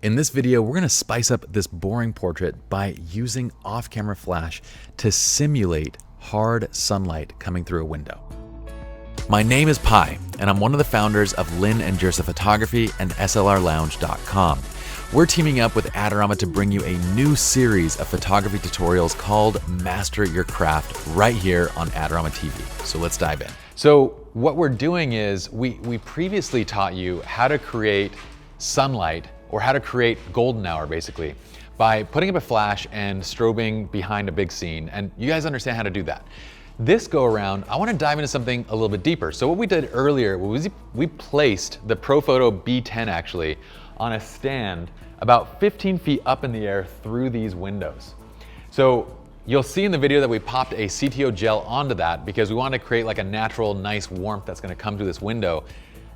In this video, we're gonna spice up this boring portrait by using off-camera flash to simulate hard sunlight coming through a window. My name is Pi, and I'm one of the founders of Lynn and Jersa Photography and SLRLounge.com. We're teaming up with Adorama to bring you a new series of photography tutorials called Master Your Craft right here on Adorama TV. So let's dive in. So what we're doing is we previously taught you how to create sunlight, or how to create golden hour basically, by putting up a flash and strobing behind a big scene. And you guys understand how to do that. This go around, I wanna dive into something a little bit deeper. So what we did earlier was we placed the ProPhoto B10 actually on a stand about 15 feet up in the air through these windows. So you'll see in the video that we popped a CTO gel onto that because we wanted to create like a natural, nice warmth that's gonna come through this window.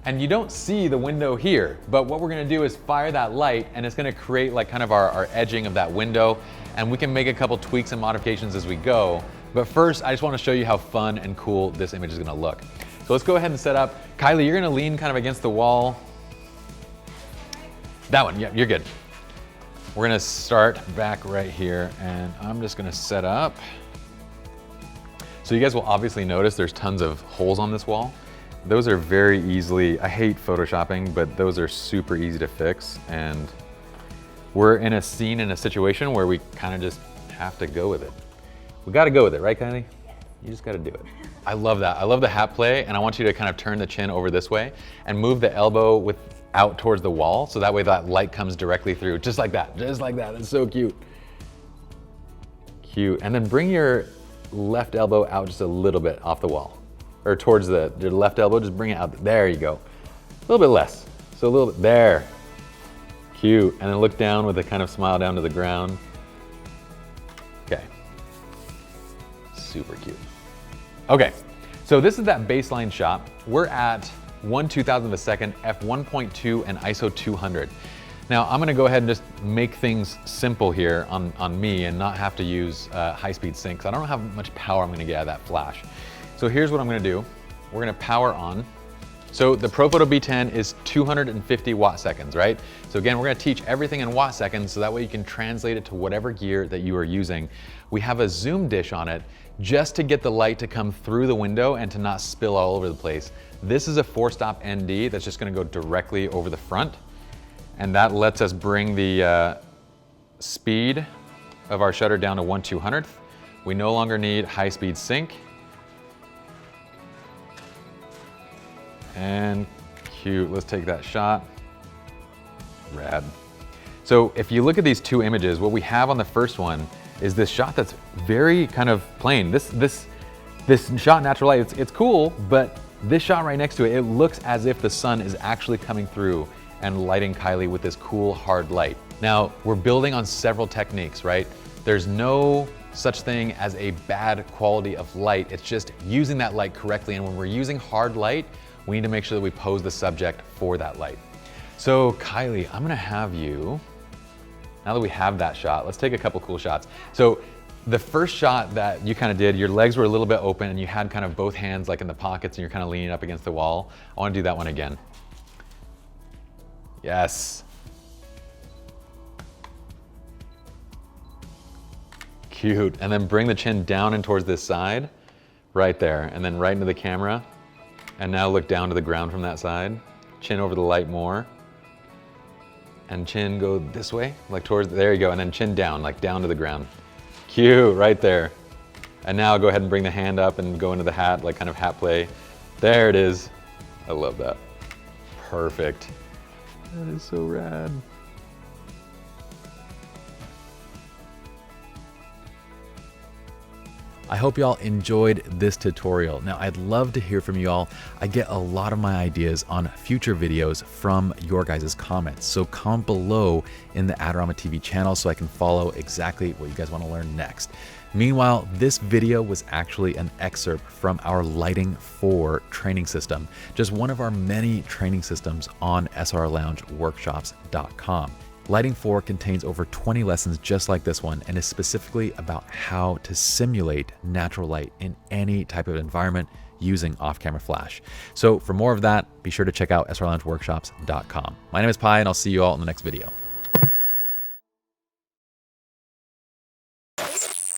And you don't see the window here, but what we're gonna do is fire that light and it's gonna create like kind of our edging of that window, and we can make a couple tweaks and modifications as we go. But first, I just wanna show you how fun and cool this image is gonna look. So let's go ahead and set up. Kylie, you're gonna lean kind of against the wall. That one, yeah, you're good. We're gonna start back right here, and I'm just gonna set up. So you guys will obviously notice there's tons of holes on this wall. Those are very easily, I hate photoshopping, but those are super easy to fix. And we're in a scene, in a situation where we kind of just have to go with it. We got to go with it, right, Kylie? You just got to do it. I love that. I love the hat play, and I want you to kind of turn the chin over this way and move the elbow out towards the wall, so that way that light comes directly through, just like that, just like that. That's so cute. Cute. And then bring your left elbow out just a little bit off the wall. Or towards the left elbow, just bring it out. There you go. A little bit less. So a little bit, there. Cute. And then look down with a kind of smile down to the ground. Okay. Super cute. Okay, so this is that baseline shot. We're at 1/2000 of a second, f1.2 and ISO 200. Now I'm gonna go ahead and just make things simple here on me and not have to use high-speed sync, 'cause I don't know how much power I'm gonna get out of that flash. So here's what I'm gonna do. We're gonna power on. So the ProPhoto B10 is 250 watt seconds, right? So again, we're gonna teach everything in watt seconds so that way you can translate it to whatever gear that you are using. We have a zoom dish on it just to get the light to come through the window and to not spill all over the place. This is a 4-stop ND that's just gonna go directly over the front. And that lets us bring the speed of our shutter down to 1/200th. We no longer need high-speed sync. And cute, let's take that shot. Rad. So if you look at these two images, what we have on the first one is this shot that's very kind of plain. This shot, natural light, it's cool, but this shot right next to it, it looks as if the sun is actually coming through and lighting Kylie with this cool hard light. Now, we're building on several techniques, right? There's no such thing as a bad quality of light. It's just using that light correctly. And when we're using hard light, we need to make sure that we pose the subject for that light. So Kylie, I'm gonna have you, now that we have that shot, let's take a couple cool shots. So the first shot that you kind of did, your legs were a little bit open and you had kind of both hands like in the pockets and you're kind of leaning up against the wall. I wanna do that one again. Yes. Cute. And then bring the chin down and towards this side, right there, and then right into the camera. And now look down to the ground from that side. Chin over the light more. And chin go this way, like towards, there you go. And then chin down, like down to the ground. Cute, right there. And now go ahead and bring the hand up and go into the hat, like kind of hat play. There it is. I love that. Perfect. That is so rad. I hope y'all enjoyed this tutorial. Now, I'd love to hear from y'all. I get a lot of my ideas on future videos from your guys' comments. So comment below in the Adorama TV channel so I can follow exactly what you guys want to learn next. Meanwhile, this video was actually an excerpt from our Lighting 4 training system, just one of our many training systems on SLRLoungeWorkshops.com. Lighting 4 contains over 20 lessons just like this one and is specifically about how to simulate natural light in any type of environment using off-camera flash. So for more of that, be sure to check out SLRLoungeWorkshops.com. My name is Pi, and I'll see you all in the next video.